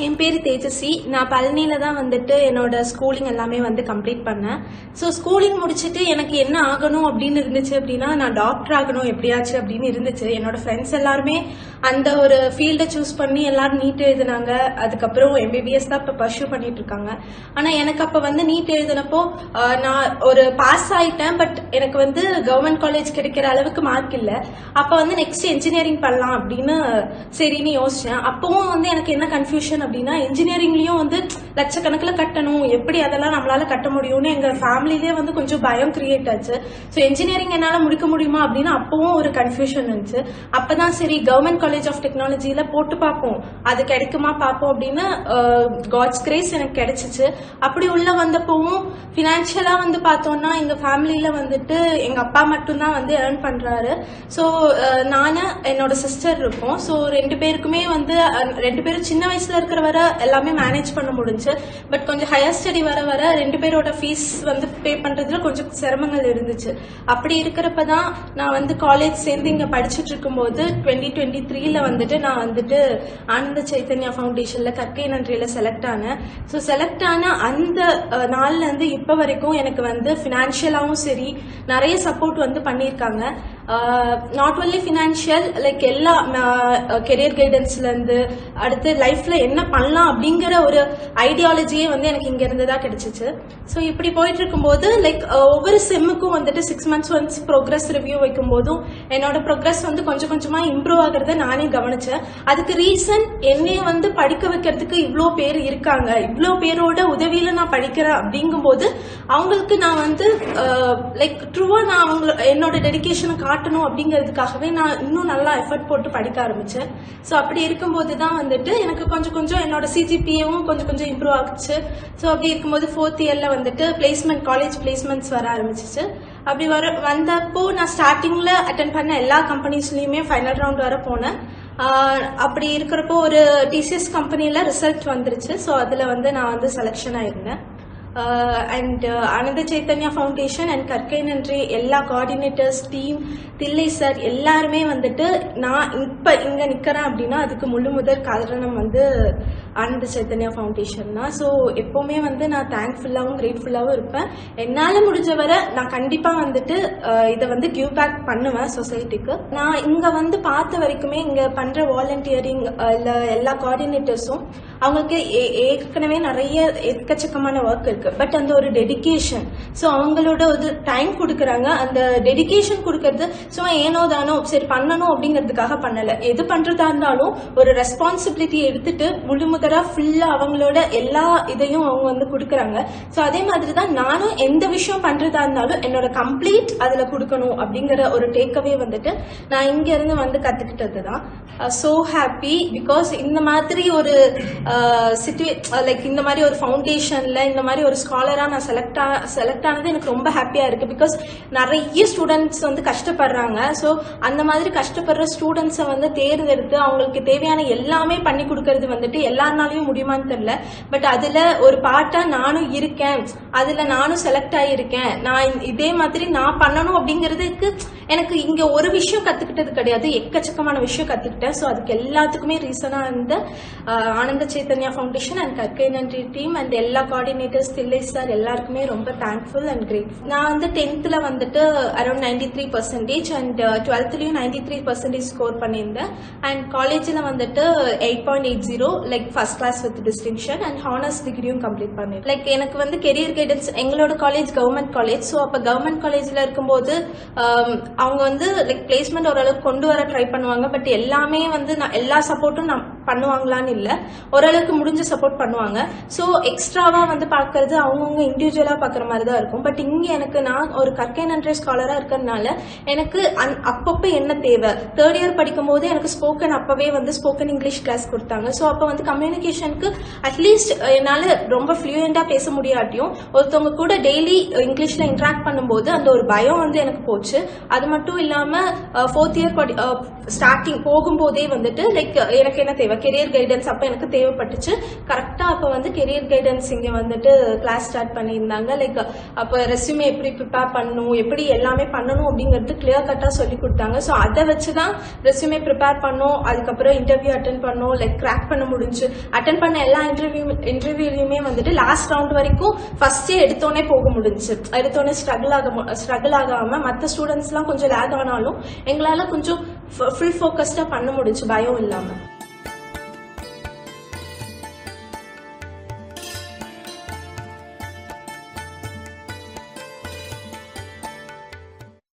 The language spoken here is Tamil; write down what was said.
என் பேர் தேஜஸ்வி. நான் பழனியில் தான் வந்துட்டு என்னோட ஸ்கூலிங் எல்லாமே வந்து கம்ப்ளீட் பண்ணேன். ஸோ ஸ்கூலிங் முடிச்சுட்டு எனக்கு என்ன ஆகணும் அப்படின்னு இருந்துச்சு அப்படின்னா, நான் டாக்டர் ஆகணும் எப்படியாச்சும் அப்படின்னு இருந்துச்சு. என்னோட ஃப்ரெண்ட்ஸ் எல்லாருமே அந்த ஒரு ஃபீல்டை சூஸ் பண்ணி எல்லாரும் நீட் எழுதினாங்க. அதுக்கப்புறம் எம்பிபிஎஸ் தான் இப்போ பர்சியூ பண்ணிட்டு இருக்காங்க. ஆனால் எனக்கு அப்போ வந்து நீட் எழுதினப்போ நான் ஒரு பாஸ் ஆயிட்டேன். பட் எனக்கு வந்து கவர்மெண்ட் காலேஜ் கிடைக்கிற அளவுக்கு மார்க் இல்லை. அப்போ வந்து நெக்ஸ்ட் என்ஜினியரிங் பண்ணலாம் அப்படின்னு சரின்னு யோசிச்சேன். அப்பவும் வந்து எனக்கு என்ன கன்ஃபியூஷன் அப்படின்னா, இன்ஜினியரிங்லயும் வந்து லட்சக்கணக்கில் கட்டணும், எப்படி அதெல்லாம் நம்மளால கட்ட முடியும்னு எங்க ஃபேமிலிலே வந்து கொஞ்சம் பயம் கிரியேட் ஆச்சு. ஸோ என்ஜினியரிங் என்னால முடிக்க முடியுமா அப்படின்னு அப்பவும் ஒரு கன்ஃபியூஷன் இருந்துச்சு. அப்பதான் சரி கவர்மெண்ட் காலேஜ் ஆஃப் டெக்னாலஜியில போட்டு பார்ப்போம், அது கிடைக்குமா பார்ப்போம் அப்படின்னு காட்ஸ் கிரேஸ் எனக்கு கிடைச்சிச்சு. அப்படி உள்ள வந்தப்பவும் ஃபினான்ஷியலா வந்து பார்த்தோம்னா எங்க ஃபேமிலியில வந்துட்டு எங்க அப்பா மட்டும்தான் வந்து ஏர்ன் பண்றாரு. ஸோ நானு என்னோட சிஸ்டர் இருக்கோம். ஸோ ரெண்டு பேருக்குமே வந்து ரெண்டு பேரும் சின்ன வயசுல இருக்கிற வர எல்லாமே மேனேஜ் பண்ண முடிஞ்சு. பட் கொஞ்சம் ஹையர் ஸ்டடி வர வர ரெண்டு பேரோட ஃபீஸ் வந்து பே பண்றதுல கொஞ்சம் சிரமங்கள் இருந்துச்சு. அப்படி இருக்கிறப்பதான் நான் வந்து காலேஜ் சேர்ந்து இங்க படிச்சுட்டு இருக்கும்போது 2023 வந்துட்டு நான் வந்துட்டு ஆனந்த சைத்தன்யா ஃபவுண்டேஷன்ல கற்கை நன்றியில செலக்ட் ஆனேன். ஸோ செலக்ட் ஆன அந்த நாள்ல இருந்து இப்ப வரைக்கும் எனக்கு வந்து பினான்சியலாவும் சரி நிறைய சப்போர்ட் வந்து பண்ணியிருக்காங்க. நாட் ஒன்லி ஃபினான்ஷியல், லைக் எல்லா கெரியர் கைடன்ஸ்ல இருந்து அடுத்து லைஃப்ல என்ன பண்ணலாம் அப்படிங்கிற ஒரு ஐடியாலஜியே வந்து எனக்கு இங்க இருந்து தான் கிடைச்சிச்சு. ஸோ இப்படி போயிட்டு இருக்கும்போது லைக் ஒவ்வொரு செம்முக்கும் வந்துட்டு 6 months ஒன்ஸ் ப்ரோக்ரஸ் ரிவ்யூ வைக்கும் போதும் என்னோட ப்ரோக்ரஸ் வந்து கொஞ்சம் கொஞ்சமா இம்ப்ரூவ் ஆகிறத நானே கவனிச்சேன். அதுக்கு ரீசன் என்னைய வந்து படிக்க வைக்கிறதுக்கு இவ்வளோ பேர் இருக்காங்க, இவ்வளோ பேரோட உதவியில நான் படிக்கிறேன் அப்படிங்கும்போது அவங்களுக்கு நான் வந்து லைக் ட்ரூவா நான் என்னோட டெடிகேஷனை காட்டணும் அப்படிங்கிறதுக்காகவே நான் இன்னும் நல்லா எஃபர்ட் போட்டு படிக்க ஆரம்பிச்சேன். ஸோ அப்படி இருக்கும்போது தான் வந்துட்டு எனக்கு கொஞ்சம் கொஞ்சம் என்னோட சிஜிபிஏவும் கொஞ்சம் கொஞ்சம் இம்ப்ரூவ் ஆகுச்சு. ஸோ அப்படி இருக்கும்போது 4th இயர்ல வந்துட்டு பிளேஸ்மெண்ட், காலேஜ் பிளேஸ்மெண்ட்ஸ் வர ஆரம்பிச்சிச்சு. அப்படி வந்தப்போ நான் ஸ்டார்டிங்ல அட்டென்ட் பண்ண எல்லா கம்பெனிஸ்லயுமே ஃபைனல் ரவுண்ட் வர போனேன். அப்படி இருக்கிறப்போ ஒரு டிசிஎஸ் கம்பெனில ரிசல்ட் வந்துருச்சு. ஸோ அதுல வந்து நான் வந்து selection ஆயிருந்தேன். And Ananda Chaitanya foundation and கற்கை நன்றி எல்லா கோஆர்டினேட்டர்ஸ் டீம், தில்லை சார் எல்லாருமே வந்துட்டு நான் இப்ப இங்க நிக்கிறேன் அப்படின்னா அதுக்கு முழு முதல் காரணம் வந்து ஆனந்த சைத்தன்யா ஃபவுண்டேஷன் தான். ஸோ எப்பவுமே வந்து நான் தேங்க்ஃபுல்லாகவும் கிரேட்ஃபுல்லாகவும் இருப்பேன். என்னால் முடிஞ்ச வரை நான் கண்டிப்பா வந்துட்டு இதை வந்து கிவ் பேக் பண்ணுவேன் சொசைட்டிக்கு. நான் இங்க வந்து பார்த்த வரைக்குமே இங்க பண்ற வாலண்டியரிங் இல்ல எல்லா கோஆர்டினேட்டர்ஸும் அவங்களுக்கு ஏற்கனவே நிறைய எக்கச்சக்கமான ஒர்க் இருக்கு. பட் அந்த ஒரு டெடிகேஷன், ஸோ அவங்களோட ஒரு டைம் கொடுக்குறாங்க. அந்த டெடிகேஷன் கொடுக்கறது சும்மா ஏனோ தானோ சரி பண்ணணும் அப்படிங்கிறதுக்காக பண்ணல. எது பண்றதா இருந்தாலும் ஒரு ரெஸ்பான்சிபிலிட்டி எடுத்துட்டு முழுமுதலா ஃபுல்லா அவங்களோட எல்லா இதையும் அவங்க வந்து கொடுக்குறாங்க. ஸோ அதே மாதிரி தான் நானும் எந்த விஷயம் பண்றதா இருந்தாலும் என்னோட கம்ப்ளீட் அதுல கொடுக்கணும் அப்படிங்கிற ஒரு டேக்அவே வந்துட்டு நான் இங்க இருந்து வந்து கத்துக்கிட்டது தான். ஸோ ஹாப்பி பிகாஸ் இந்த மாதிரி ஒரு லைக் இந்த மாதிரி ஒரு ஃபவுண்டேஷன்ல இந்த மாதிரி ஒரு ஸ்காலரா நான் செலக்ட் ஆனது எனக்கு ரொம்ப ஹாப்பியா இருக்கு. பிகாஸ் நிறைய ஸ்டூடெண்ட்ஸ் வந்து கஷ்டப்படுறாங்க. ஸோ அந்த மாதிரி கஷ்டப்படுற ஸ்டூடெண்ட்ஸை வந்து தேர்ந்தெடுத்து அவங்களுக்கு தேவையான எல்லாமே பண்ணி கொடுக்கறது வந்துட்டு எல்லாருனாலையும் முடியுமான்னு தெரியல. பட் அதுல ஒரு பார்ட்டா நானும் இருக்கேன், அதுல நானும் செலக்ட் ஆகியிருக்கேன். நான் இதே மாதிரி நான் பண்ணணும் அப்படிங்கிறதுக்கு எனக்கு இங்க ஒரு விஷயம் கத்துக்கிட்டது கிடையாது, எக்கச்சக்கமான விஷயம் கத்துக்கிட்டேன். ஸோ அதுக்கு எல்லாத்துக்குமே ரீசனா இருந்த ஆனந்த சைத்தன்யா ஃபவுண்டேஷன் அண்ட் கற்கை நன்றி டீம் அண்ட் எல்லா கோஆர்டினேட்டர்ஸ் தில்லை சார் எல்லாருக்குமே ரொம்ப தேங்க்ஃபுல் அண்ட் கிரேட்ஃபுல். நான் வந்து 10th வந்துட்டு அரௌண்ட் 93% அண்ட் 12thலயும் 93% ஸ்கோர் பண்ணியிருந்தேன். அண்ட் காலேஜில் வந்துட்டு 8.80 like first class with distinction and honours டிகிரியும் கம்ப்ளீட் பண்ணிருக்கேன். லைக் எனக்கு வந்து கெரியர் கைடன்ஸ் எங்களோட காலேஜ் கவர்மெண்ட் காலேஜ். ஸோ அப்போ கவர்மெண்ட் காலேஜில் இருக்கும்போது அவங்க வந்து லைக் பிளேஸ்மெண்ட் ஓரளவுக்கு கொண்டு வர ட்ரை பண்ணுவாங்க. பட் எல்லாமே வந்து எல்லா சப்போர்ட்டும் நான் பண்ணுவாங்களான்னு இல்லை, ஓரளவுக்கு முடிஞ்ச சப்போர்ட் பண்ணுவாங்க. ஸோ எக்ஸ்ட்ராவா வந்து பார்க்கறது அவங்கவுங்க இண்டிவிஜுவலா பார்க்குற மாதிரி தான் இருக்கும். பட் இங்கே எனக்கு நான் ஒரு கற்கை நன்றி ஸ்காலரா இருக்கிறதுனால எனக்கு அப்பப்போ என்ன தேவை, 3rd இயர் படிக்கும் போது எனக்கு ஸ்போக்கன் அப்பவே வந்து ஸ்போக்கன் இங்கிலீஷ் கிளாஸ் கொடுத்தாங்க. ஸோ அப்போ வந்து கம்யூனிகேஷனுக்கு அட்லீஸ்ட் என்னால் ரொம்ப ஃப்ளூயண்டா பேச முடியாட்டியும் ஒருத்தவங்க கூட டெய்லி இங்கிலீஷ்ல இன்ட்ராக்ட் பண்ணும்போது அந்த ஒரு பயம் வந்து எனக்கு போச்சு. அது மட்டும் இல்லாம 4th இயர் ஸ்டார்டிங் போகும்போதே வந்துட்டு லைக் எனக்கு என்ன தேவை, கெரியர் கைடன்ஸ் அப்போ எனக்கு தேவைப்பட்டுச்சு. கரெக்டாக அப்போ வந்து கெரியர் கைடன்ஸ் இங்கே வந்துட்டு கிளாஸ் ஸ்டார்ட் பண்ணியிருந்தாங்க. லைக் அப்போ ரெஸ்யூமே எப்படி ப்ரிப்பேர் பண்ணணும், எப்படி எல்லாமே பண்ணணும் அப்படிங்கிறது கிளியர் கட்டாக சொல்லி கொடுத்தாங்க. ஸோ அதை வச்சு தான் ரெஸ்யூமே ப்ரிப்பேர் பண்ணோம். அதுக்கப்புறம் இன்டர்வியூ அட்டன் பண்ணோம். லைக் கிராக் பண்ண முடிஞ்சு. அட்டன் பண்ண எல்லா இன்டர்வியூலையுமே வந்துட்டு லாஸ்ட் ரவுண்ட் வரைக்கும் ஃபர்ஸ்டே எடுத்தோடனே போக முடிஞ்சு. எடுத்தோடனே ஸ்ட்ரகிள் ஆகாமல் மற்ற ஸ்டூடெண்ட்ஸ்லாம் கொஞ்சம் லேக் ஆனாலும் எங்களால் கொஞ்சம் ஃபுல் ஃபோக்கஸ்டாக பண்ண முடிஞ்சு, பயம் இல்லாமல்.